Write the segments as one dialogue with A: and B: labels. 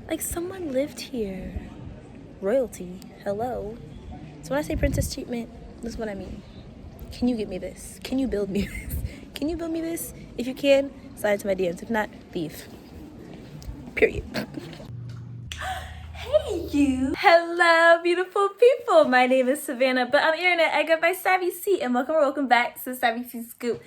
A: Like, someone lived here. Royalty. Hello. So when I say princess treatment, this is what I mean. Can you get me this? Can you build me this? Can you build me this? If you can, slide into my DMs. If not, leave. Period. Hey you! Hello, beautiful people! My name is Savannah, but I'm Ariana. I go by Savvy C, and welcome back to Savvy C Scoop.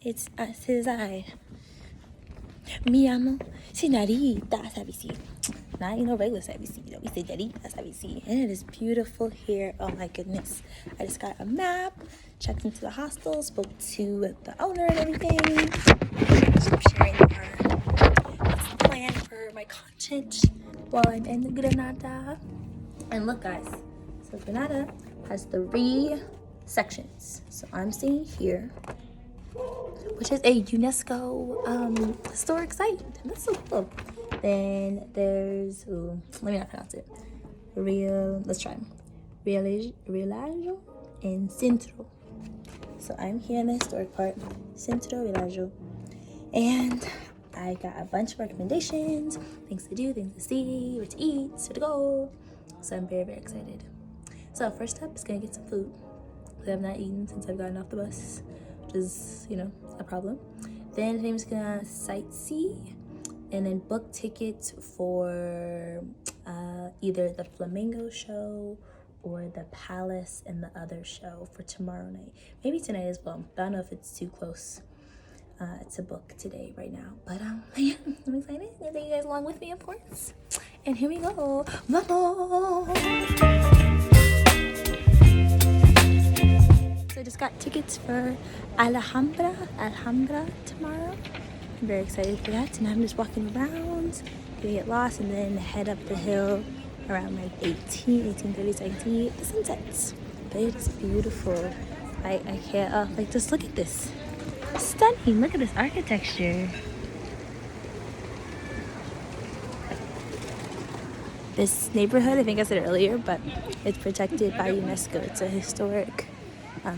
A: It's us, his I. Mi amo, señorita Savvy C. Not, regular Savvy C. We say señorita Savvy C. And it is beautiful here. Oh my goodness. I just got a map, checked into the hostel, spoke to the owner and everything. So I'm sharing what's the plan for my content while I'm in Granada. And look, guys. So Granada has 3 sections. So I'm staying here, which is a UNESCO historic site. That's so cool. Then there's, let me not pronounce it. Let's try. Rialaggio and Centro. So I'm here in the historic part, Centro, Rialaggio. And I got a bunch of recommendations, things to do, things to see, where to eat, where to go. So I'm very, very excited. So first up is gonna get some food. I have not eaten since I've gotten off the bus, which is, a problem. Then I'm just gonna sightsee and then book tickets for either the Flamingo show or the Palace and the other show for tomorrow night. Maybe tonight as well, but I don't know if it's too close to book today right now. But yeah, I'm excited. I'll take you guys along with me, of course. And here we go. Vamos! So I just got tickets for Alhambra tomorrow. I'm very excited for that. And I'm just walking around, gonna get lost, and then head up the hill around like 18:30 so I can see the sunsets. But it's beautiful. I can't, just look at this. Stunning, look at this architecture. This neighborhood, I think I said it earlier, but it's protected by UNESCO. It's a historic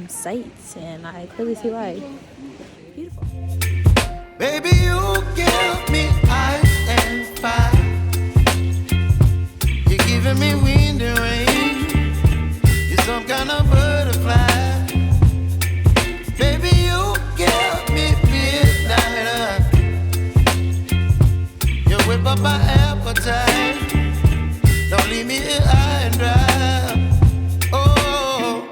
A: site, and I clearly see why. Beautiful.
B: Baby, you give me ice and fire. You're giving me wind and rain. You're some kind of butterfly. Baby, you give me midnight. You whip up my appetite. Don't leave me here high and dry. Oh,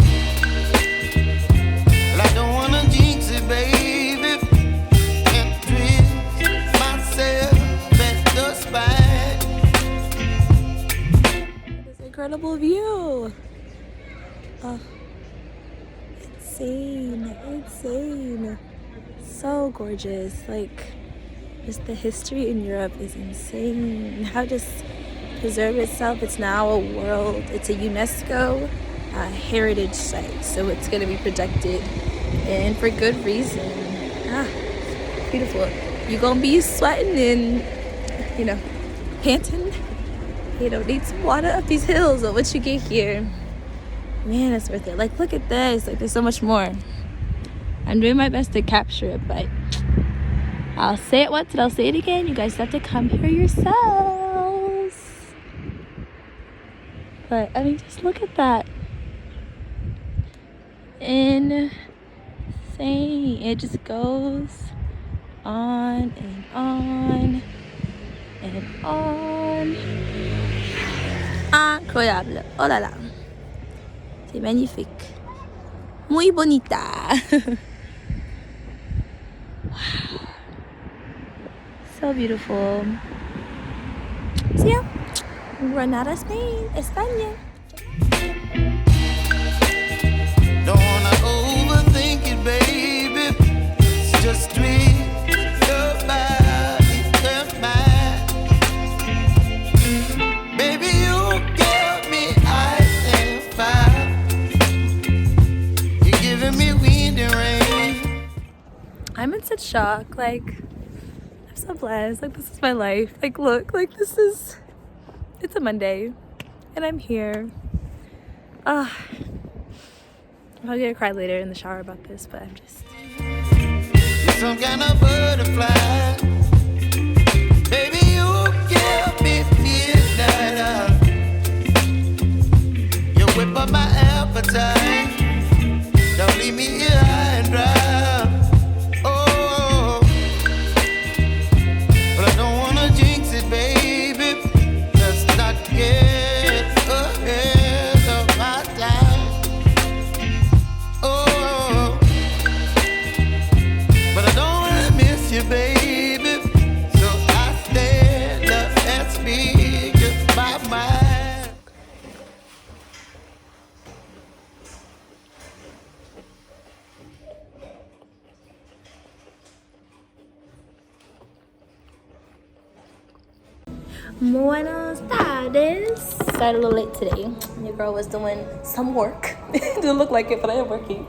B: well, I don't wanna jinx it, baby, and twist myself at the spine.
A: This incredible view. Oh, insane. So gorgeous. Just the history in Europe is insane. How just preserve itself. It's now it's a UNESCO heritage site, so it's going to be protected, and for good reason. Beautiful. You're going to be sweating and panting. Need some water up these hills. Or what you get here, man, it's worth it. Look at this. There's so much more. I'm doing my best to capture it, but I'll say it once and I'll say it again. You guys have to come here yourselves. But just look at that. Insane. It just goes on and on and on. Incroyable. Oh la la. C'est magnifique. Muy bonita. Wow. So beautiful. So yeah. Granada, Spain, España.
B: Don't wanna overthink it, baby. It's just twist your body, your mind.
A: shock. Like, I'm so blessed. Like, this is my life. Like, look, like, it's a Monday and I'm here. I'm probably gonna cry later in the shower about this, but I'm just...
B: You're some kind of butterfly. Baby, you give me midnight. You whip up my appetite. Don't leave me here high and dry. Oh, but I don't wanna jinx it, baby. Let's not get ahead of my time. Oh, but I don't wanna miss you, baby. So I stand up and speak just my mind.
A: Buenos tardes. Started a little late today. Your girl was doing some work. Didn't look like it, but I am working.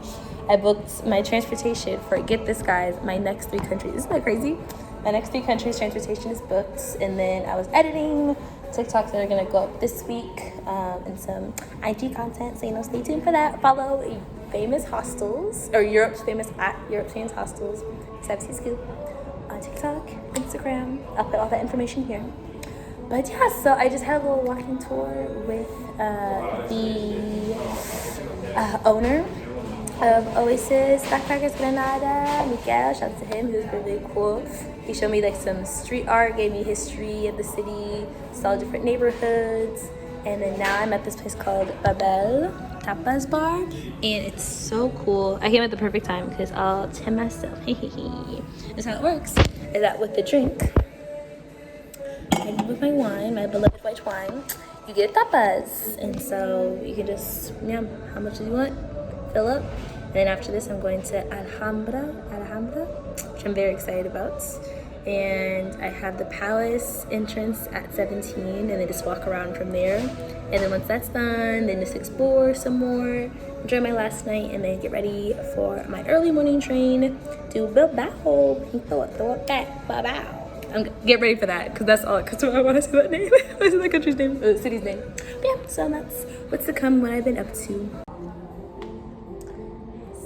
A: I booked my transportation for, get this guys, my next 3 countries. Isn't that crazy? My next 3 countries transportation is booked, and then I was editing TikToks that are gonna go up this week, and some IG content, so stay tuned for that. Follow famous hostels, or Europe's famous hostels, Sepsi Scoop, on TikTok, Instagram. I'll put all that information here. But yeah, so I just had a little walking tour with the owner of Oasis Backpackers Granada, Miguel. Shout out to him, he was really cool. He showed me like some street art, gave me history of the city, saw different neighborhoods, and then now I'm at this place called Babel Tapas Bar, and it's so cool. I came at the perfect time because all to myself. That's how it works. Is that with the drink, and with my wine, my beloved white wine, you get tapas, and so you can just how much do you want, fill up. And then after this, I'm going to Alhambra, which I'm very excited about. And I have the palace entrance at 17, and then just walk around from there. And then once that's done, then just explore some more, enjoy my last night, and then get ready for my early morning train to Bilbao. Throw it back, Bilbao. Get ready for that, because that's all. Because I want to say that name. I want to say that country's name, city's name. But yeah, so that's what's to come, what I've been up to.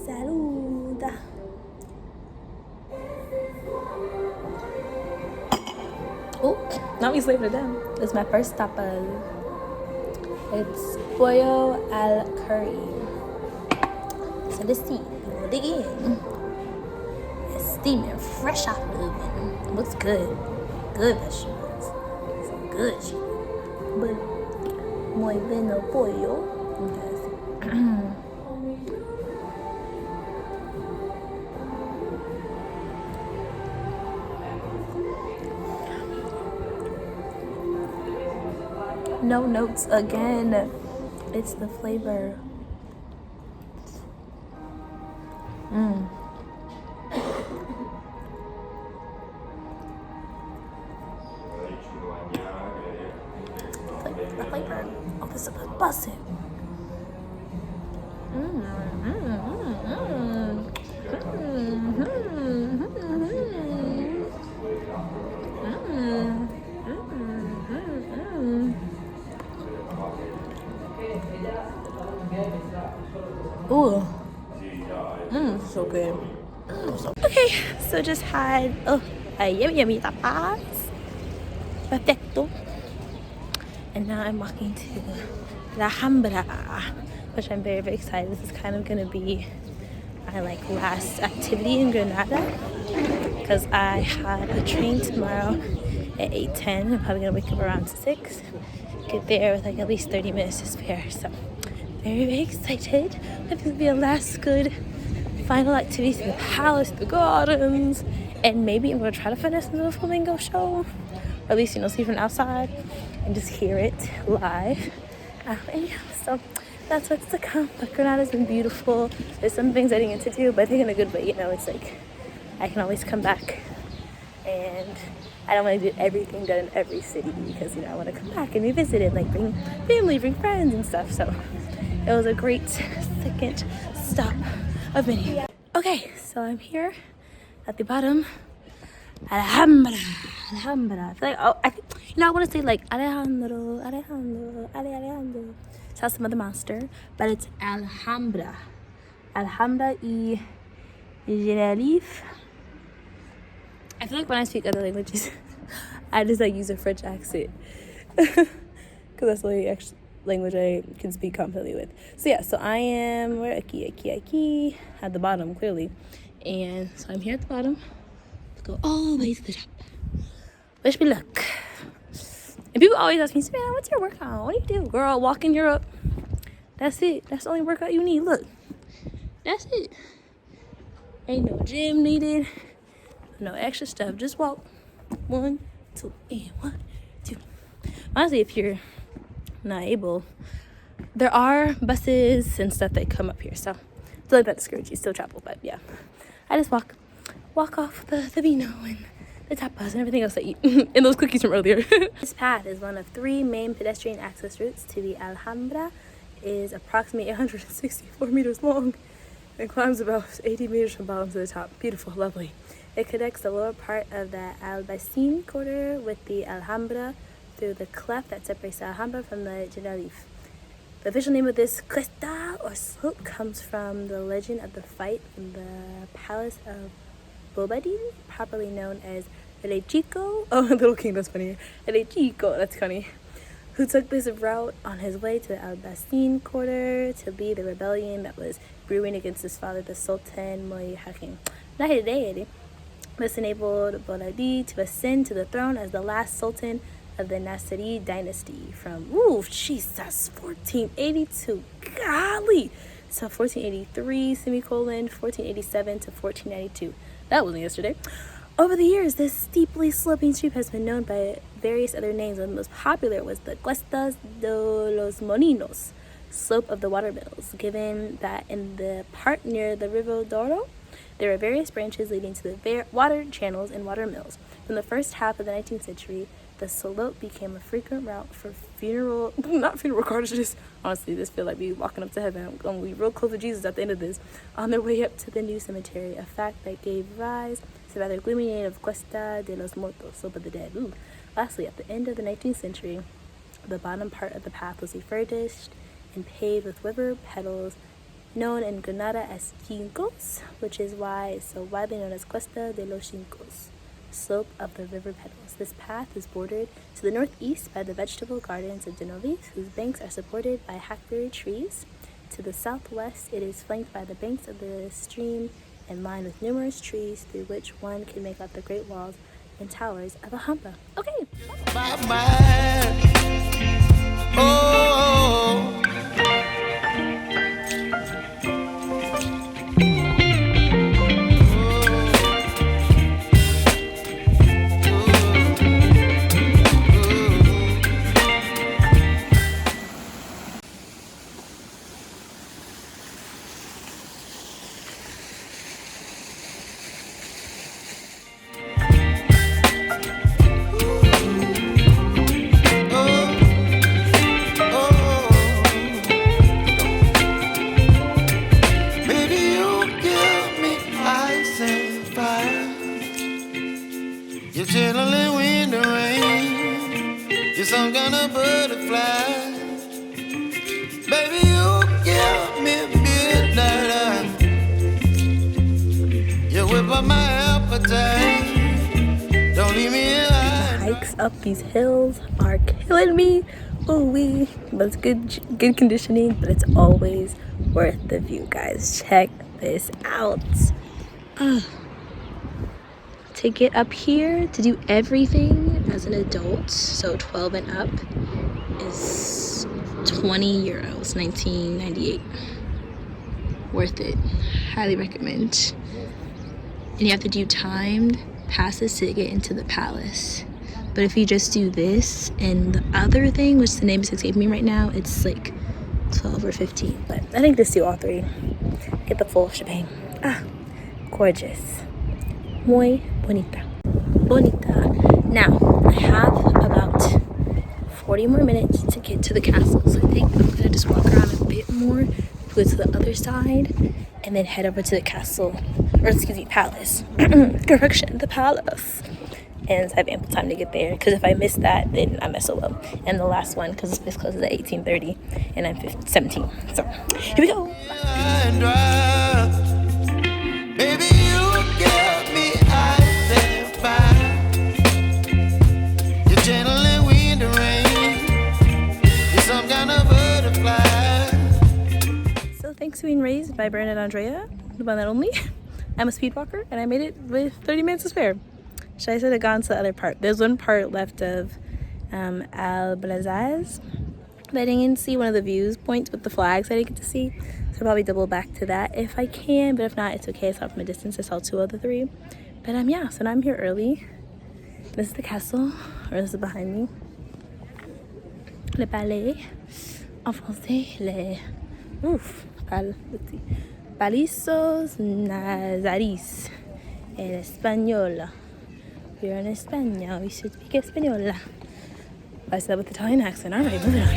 A: Salud. Oh, now we slaving it down. This is my first tapa. It's pollo al curry. So let's see. We'll dig in. It's steaming fresh out of the oven. It looks good. Good vegetables. Some good shit. But muy bueno pollo. No notes again. It's the flavor. The flavor. Oh, this is busting. Ooh. So good. Okay, so just had a yummy tapas. Perfecto. And now I'm walking to La Alhambra, which I'm very, very excited. This is kind of gonna be my last activity in Granada, because I have a train tomorrow at 8:10. I'm probably gonna wake up around 6, get there with at least 30 minutes to spare. So very, very excited. I think it'll be a last good final activity to the palace, the gardens, and maybe I'm gonna try to finesse into the flamingo show, or at least see from outside and just hear it live. And yeah, so that's what's to come. But Granada's been beautiful. There's some things I didn't get to do, but I think in a good way. It's I can always come back, and I don't want to do everything done in every city, because I want to come back and revisit it, bring family, bring friends and stuff. So it was a great second stop of many. Okay, so I'm here at the bottom, Alhamabra. I feel like, I want to say like Alejandro. It's not some other monster, but it's Alhambra. Alhambra y Generalif. I feel like when I speak other languages, I just like use a French accent. Because that's the only language I can speak confidently with. So yeah, so I am, where aquí, at the bottom, clearly. And so I'm here at the bottom. Let's go all the way to the top. Wish me luck. And people always ask me, Savannah, what's your workout? What do you do? Girl, walk in Europe. That's it. That's the only workout you need. Look. That's it. Ain't no gym needed. No extra stuff. Just walk. 1, 2, and 1, 2. Honestly, if you're not able, there are buses and stuff that come up here. So don't let that discourage you. Still travel, but yeah. I just walk off the vino and the tapas and everything else I eat. And those cookies from earlier. This path is one of 3 main pedestrian access routes to the Alhambra. It is approximately 164 meters long and climbs about 80 meters from bottom to the top. Beautiful, lovely. It connects the lower part of the Albaicin quarter with the Alhambra through the cleft that separates the Alhambra from the Generalif. The official name of this cuesta or slope comes from the legend of the fight in the palace of Bobadil, properly known as El Chico. Oh, Little King, that's funny. El Chico, that's funny. Who took this route on his way to the Albaicin quarter to lead the rebellion that was brewing against his father, the Sultan Moy Hakim. This enabled Boladid to ascend to the throne as the last sultan of the Nasrid dynasty from, 1482, golly, so 1483, 1487 to 1492. That wasn't yesterday. Over the years, this steeply sloping street has been known by various other names, and the most popular was the Cuestas de los Molinos, slope of the watermills, given that in the part near the Rio Douro, there are various branches leading to the water channels and water mills. From the first half of the 19th century, the slope became a frequent route for not funeral cars, honestly, this feel like me walking up to heaven. I'm going to be real close to Jesus at the end of this, on their way up to the new cemetery, a fact that gave rise to the rather gloomy name of Cuesta de los Muertos, slope of the dead. Lastly, at the end of the 19th century, the bottom part of the path was refurbished and paved with river pedals, known in Granada as Chincos, which is why it's so widely known as Cuesta de los Chincos, slope of the river pedals. This path is bordered to the northeast by the vegetable gardens of Genovis, whose banks are supported by hackberry trees. To the southwest, it is flanked by the banks of the stream and lined with numerous trees through which one can make out the great walls and towers of Alhambra. Okay.
B: Bye-bye. Oh. You're chilling in the rain. You're some kind of butterfly. Baby, you give me midnight. You whip up my appetite. Don't leave me alone.
A: Hikes up these hills are killing me. Ooh-wee. But it's good conditioning, but it's always worth the view, guys. Check this out. To get up here to do everything as an adult, so 12 and up, is 20 euros, 1998. Worth it. Highly recommend. And you have to do timed passes to get into the palace. But if you just do this and the other thing, which the name is escaping me right now, it's like 12 or 15. But I think just do all 3. Get the full shebang. Gorgeous. Muy bonita. Now, I have about 40 more minutes to get to the castle, so I think I'm gonna just walk around a bit more, go to the other side, and then head over to the castle, or excuse me, palace. Correction, the palace. And so I have ample time to get there, because if I miss that, then I mess up. And the last one, because this place closes at 18:30, and I'm 17. So here we go.
B: Baby, you give me ice and fire. You're gentle and wind and rain. You're some kind of butterfly.
A: So thanks to being raised by Brandon and Andrea, the one that only, I'm a speed walker, and I made it with 30 minutes to spare. Should I have gone to the other part? There's one part left of Alhambra that I didn't see, one of the views points with the flags I didn't get to see. So I'll probably double back to that if I can, but if not, it's okay. I saw from a distance. I saw 2 of the 3. But yeah, so now I'm here early. This is the castle, or this is behind me. Le palais. En français, let's see. Palisos Nazaris. En español. We're in España, we should speak Española. I said that with Italian accent. All right, moving on.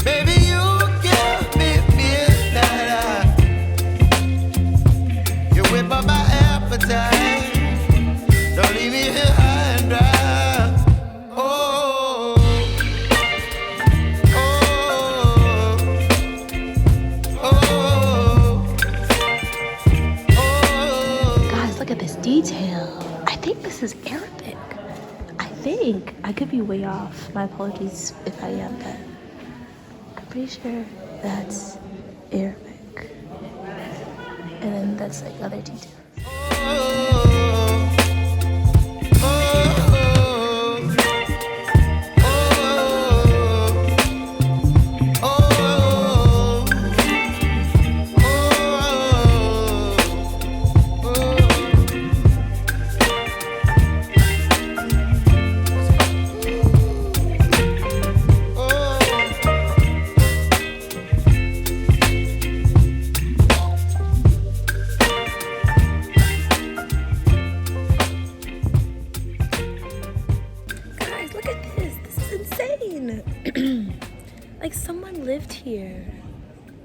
B: Baby, you give me midnight. You whip up my appetite. Don't leave me here high and dry. Oh, oh, oh, oh.
A: Guys, look at this detail. I think this is Arabic. I could be way off. My apologies if I am, but I'm pretty sure that's Arabic. And then that's like other details. Like someone lived here.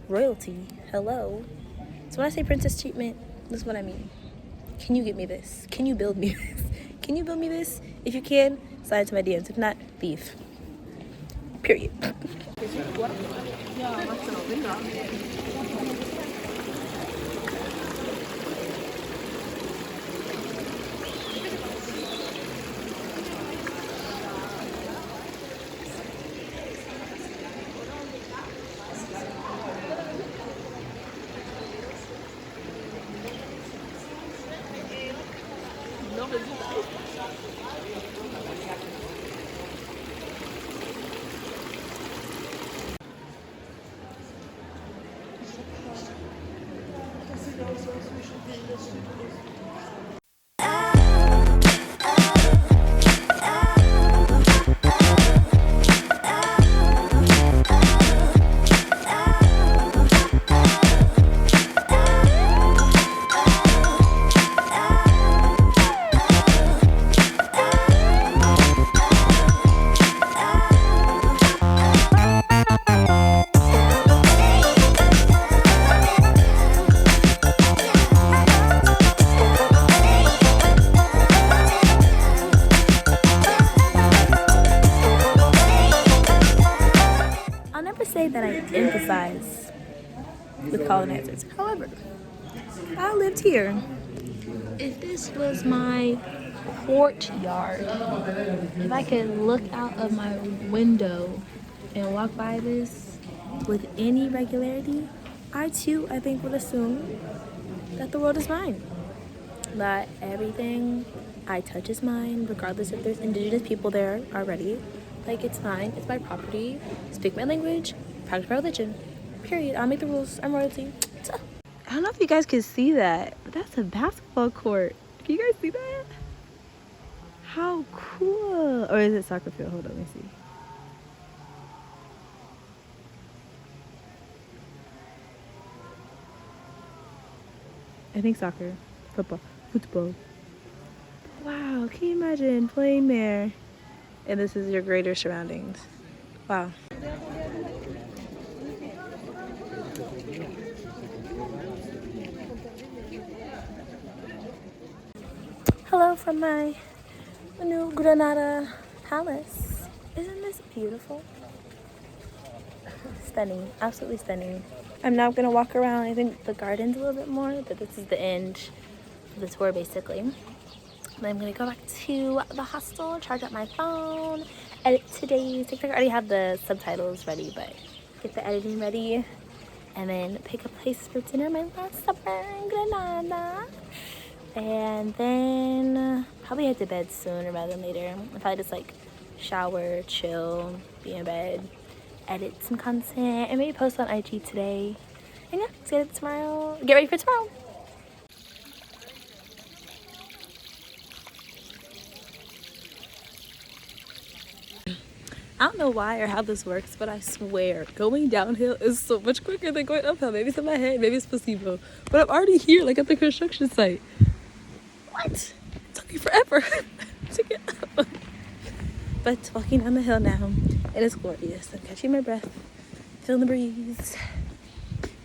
A: Royalty. Hello. So when I say princess treatment, this is what I mean. Can you get me this? Can you build me this? Can you build me this? If you can, slide into my DMs. If not, leave. Period. That I emphasize with colonizers. However, I lived here. If this was my courtyard, if I could look out of my window and walk by this with any regularity, I too, I think, would assume that the world is mine. That everything I touch is mine, regardless if there's indigenous people there already. Like, it's mine, it's my property, speak my language, practice my religion. Period. I'll make the rules. I'm royalty. So, I don't know if you guys can see that, but that's a basketball court. Can you guys see that? How cool. Or is it soccer field? Hold on, let me see. I think soccer. Football. Wow, can you imagine playing there? And this is your greater surroundings. Wow. hello from my new Granada palace. Isn't this beautiful? Stunning, absolutely stunning. I'm now gonna walk around, I think, the gardens a little bit more, but this is the end of the tour basically. Then I'm gonna go back to the hostel, charge up my phone, edit today's TikTok. I already have the subtitles ready, but get the editing ready, and then pick a place for dinner, my last supper in Granada. And then probably head to bed sooner rather than later. I'll probably just like shower, chill, be in bed, edit some content, and maybe post on IG today. And yeah, let's get it tomorrow. Get ready for tomorrow. I don't know why or how this works, but I swear going downhill is so much quicker than going uphill. Maybe it's in my head, maybe it's placebo, but I'm already here, like at the construction site. What? It took me forever to get up. But walking down the hill now, it is glorious. I'm catching my breath, feeling the breeze,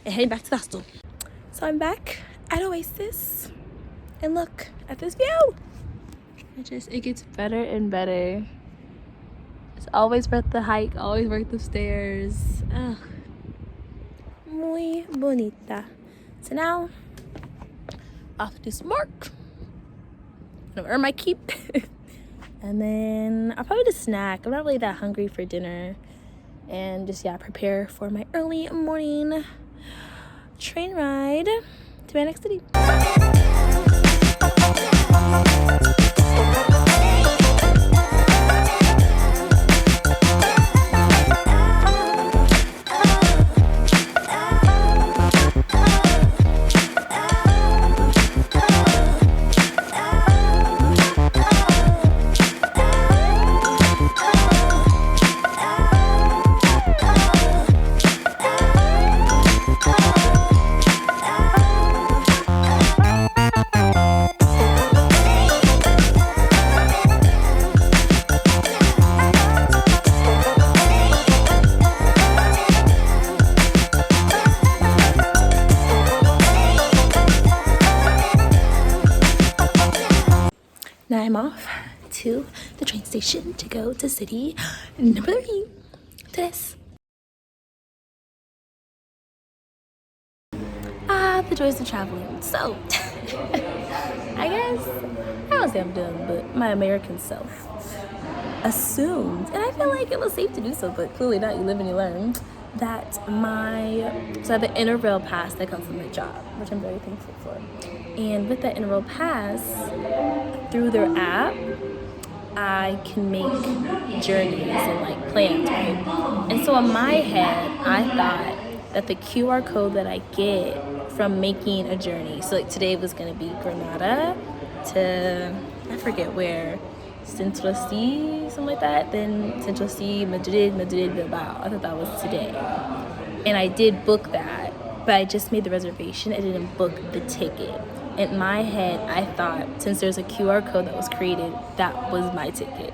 A: and heading back to the hostel. So I'm back at Oasis, and look at this view. It gets better and better. It's always worth the hike, always worth the stairs. Ugh. Muy bonita. So now, off to do some work. I'm gonna earn my keep. And then I'll probably just snack. I'm not really that hungry for dinner. And just, yeah, prepare for my early morning train ride to my next city. Now I'm off to the train station to go to city number 3, to this. The joys of traveling. So, I guess, I don't say I'm dumb, but my American self assumed, and I feel like it was safe to do so, but clearly not, you live and you learn, that so I have an Interrail pass that comes from my job, which I'm very thankful for. And with that Interrail pass, through their app, I can make journeys and like plans, right? And so in my head, I thought that the QR code that I get from making a journey, so like today was gonna be Granada to, I forget where, Central C, something like that, then Central C, Madrid, Bilbao. I thought that was today. And I did book that, but I just made the reservation. I didn't book the ticket. In my head, I thought since there's a QR code that was created, that was my ticket.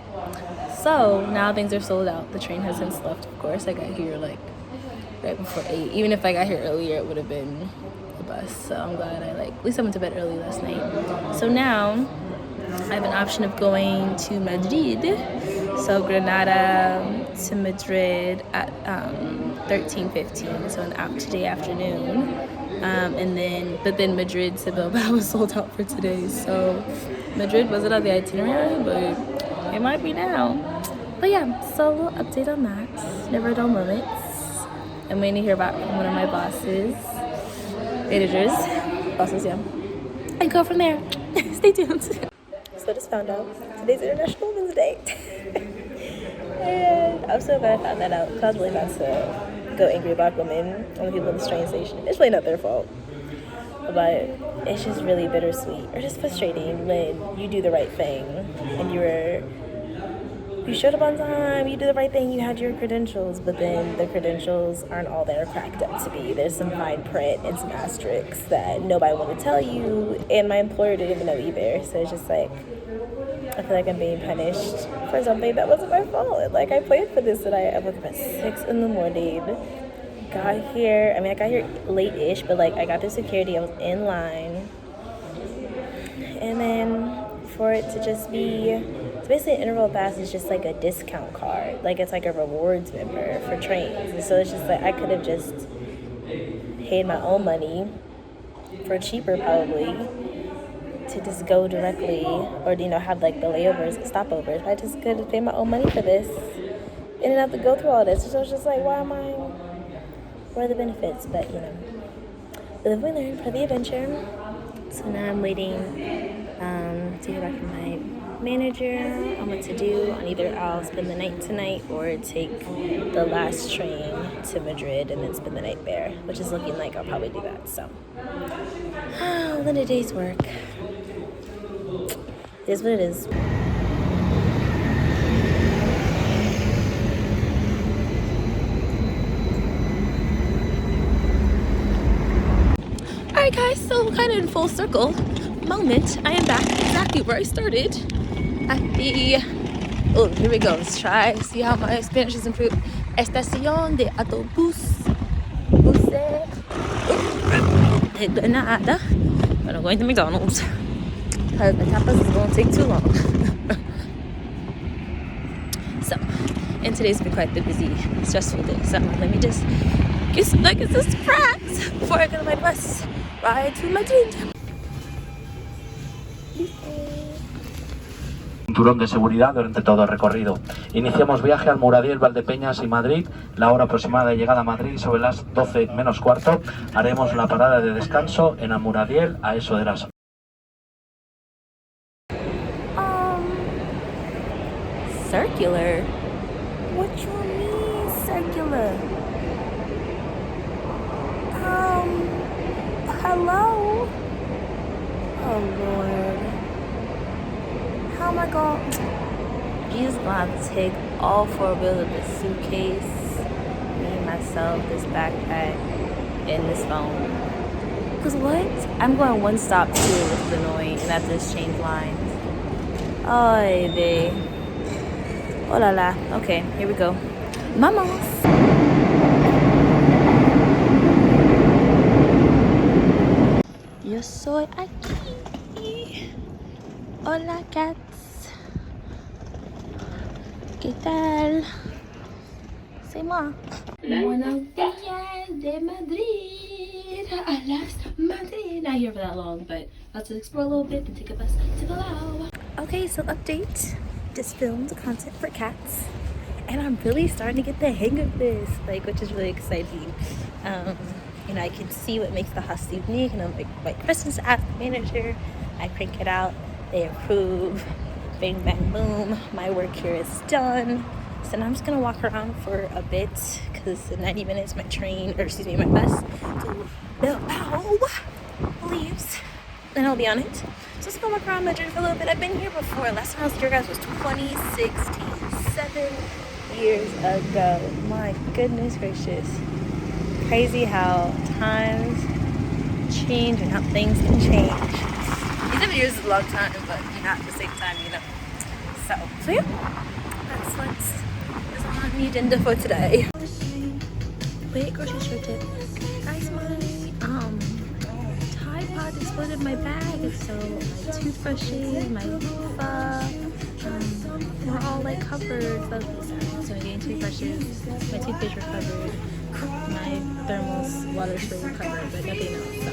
A: So now things are sold out. The train has since left, of course. I got here like right before 8. Even if I got here earlier, it would have been the bus. So I'm glad at least I went to bed early last night. So now I have an option of going to Madrid, so Granada to Madrid at 13:15, so today afternoon, but then Madrid to Bilbao was sold out for today. So Madrid wasn't on the itinerary, but it might be now. But yeah, so a little update on that. Never dull moments. I'm waiting to hear back from one of my bosses, yeah, and go from there. Stay tuned. So I just found out today's International Women's Day. And I'm so glad I found that out, because I was really about to go angry about women and people in the train station. It's really not their fault, but it's just really bittersweet or just frustrating when you do the right thing and you showed up on time, you did the right thing, you had your credentials, but then the credentials aren't all they're cracked up to be. There's some fine print and some asterisks that nobody wanted to tell you, and my employer didn't even know either. So it's just like, I feel like I'm being punished for something that wasn't my fault. Like, I planned for this, and I woke up at 6 in the morning, got here, I got here late-ish, but I got through security, I was in line, and then for it to just be, so basically an interval pass is just like a discount card. Like it's like a rewards member for trains. And so it's just like I could have just paid my own money for cheaper probably to just go directly, or have like the layovers and stopovers. I just could have paid my own money for this and didn't have to go through all this. So it's just like, what are the benefits? But we live, we learn, for the adventure. So now I'm waiting to hear back from my manager on what to do. On either I'll spend the night tonight or take the last train to Madrid and then spend the night there, which is looking like I'll probably do that. So then a day's work. It is what it is. Alright guys, so kind of in full circle moment, I am back exactly where I started at the, oh, here we go, let's try, see how my Spanish has improved. Estación de autobús de Granada. But I'm going to McDonald's because the tapas is going to take too long. So, and today's been quite the busy, stressful day. So let me just get some nuggets of surprise before I go to my bus ride to Madrid.
C: Cinturón de seguridad durante todo el recorrido. Iniciamos viaje al Muradiel, Valdepeñas y Madrid. La hora aproximada de llegada a Madrid sobre las 12 menos cuarto. Haremos la parada de descanso en Almuradiel a eso de las...
A: Circular? What you mean circular? Hello? Oh Lord. How am I going? You're just gonna have to take all four wheels of this suitcase, me, myself, this backpack, and this phone. Cause what? I'm going one stop too, which is annoying, and I have to just change lines. Ay, babe. Oh la la. Okay, here we go. Vamos. Yo soy aquí. Hola, cats. ¿Qué tal? C'est moi. Buenos días de Madrid. A las Madrid. Not here for that long, but I'll just explore a little bit and take a bus to Bilbao. Okay, so update. Just filmed content for cats. And I'm really starting to get the hang of this, which is really exciting. I can see what makes the hostel unique, and I'm like Kristen's ask the manager, I crank it out, they approve, bang bang boom, my work here is done. So now I'm just gonna walk around for a bit because in 90 minutes my bus to Bilbao leaves, and I'll be on it. So let's go walk around Madrid for a little bit. I've been here before. Last time I was here, guys, was 2016, 7 years ago. My goodness gracious. Crazy how times change and how things can change. 7 years is a long time, but at the same time, So yeah, that's what's on the agenda for today. Wait, grocery store tip. Guys, my Tide Pod exploded my bag, so my toothbrushes, my loofah, we're all covered. So I'm getting toothbrushes, my toothpaste were covered, my thermos water spray were covered, but nothing else. So.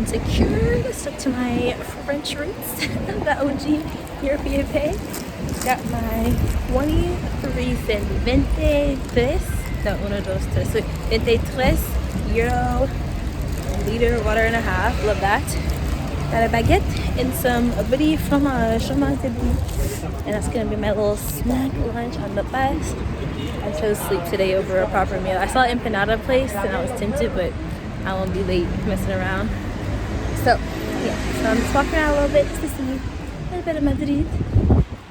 A: Secured, stuck to my French roots, the OG European pay. Got my 23 cent, 23, no, 1, 2, 3, 23 euro liter water and a half, love that. Got a baguette and some brie fromage, and that's gonna be my little snack lunch on the bus. I chose sleep today over a proper meal. I saw an empanada place and I was tempted, but I won't be late messing around. So, yeah, so I'm just walking around a little bit just to see a little bit of Madrid.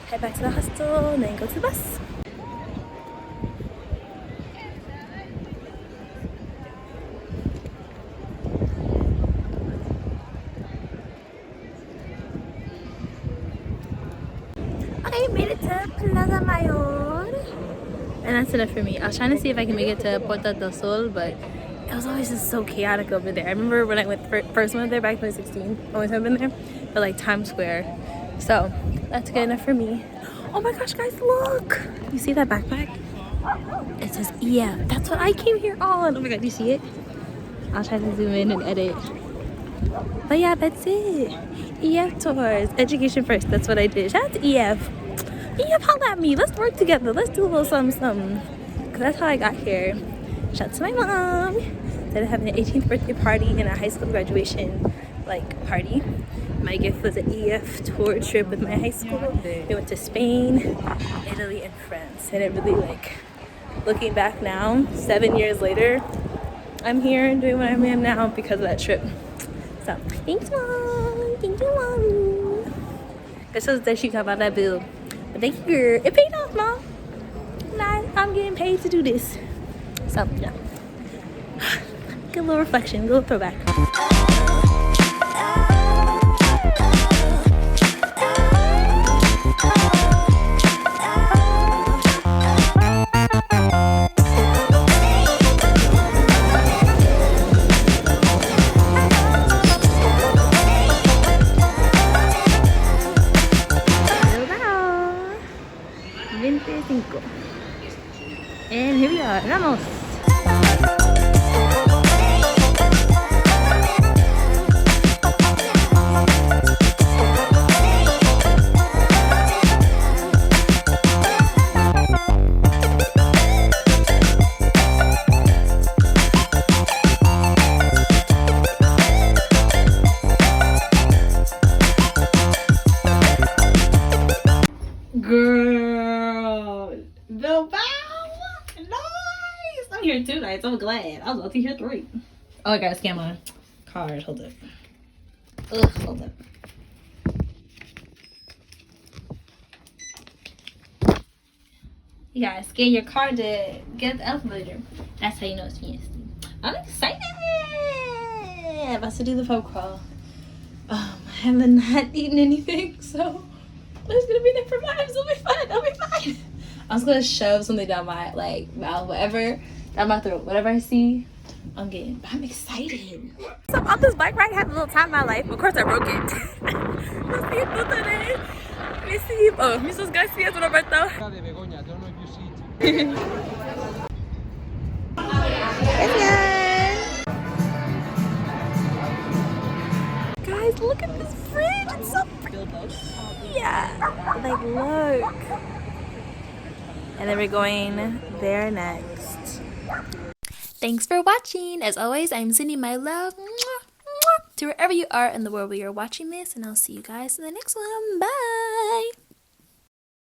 A: Head back to the hostel and then go to the bus. Okay, made it to Plaza Mayor. And that's enough for me. I was trying to see if I can make it to Puerta del Sol, but it was always just so chaotic over there. I remember when I first went there back in 2016. Only time I've been there, but like Times Square. So that's good enough for me. Oh my gosh, guys, look! You see that backpack? It says EF. That's what I came here on. Oh my god, do you see it? I'll try to zoom in and edit. But yeah, that's it. EF tours. Education first. That's what I did. Shout out to EF. EF, holla at me. Let's work together. Let's do a little something. Because that's how I got here. Shout out to my mom. Instead of having an 18th birthday party and a high school graduation party, my gift was an EF tour trip with my high school. We went to Spain, Italy, and France. And it really looking back now, 7 years later, I'm here doing what I am now because of that trip. So, thanks, Mom. Thank you, Mommy. This was the shoot about that bill. But thank you, girl. It paid off, Mom. I'm getting paid to do this. So, yeah. Good little reflection, good little throwback. And here we are, vamos. Girl, the bow. Nice. I'm here 2 nights. I'm glad. I was about to hear 3. Oh, I gotta scan my card. Hold up. Ugh, hold up. You gotta scan your card to get the elevator. That's how you know it's fancy. I'm excited. I'm about to do the pub crawl. I haven't not eaten anything, so I'm just gonna be there for vibes. It'll be fun. I'll be fine. I was gonna shove something down my mouth, whatever, down my throat, whatever I see, I'm getting. But I'm excited. So I'm on this bike ride, having a little time in my life. Of course, I broke it. Lo siento today. Me see. Oh, muchas gracias, Roberto. Guys, look at this fridge. It's so pretty. Yeah, look. And then we're going there next. Thanks for watching. As always, I'm sending my love to wherever you are in the world where you're watching this, and I'll see you guys in the next one. Bye.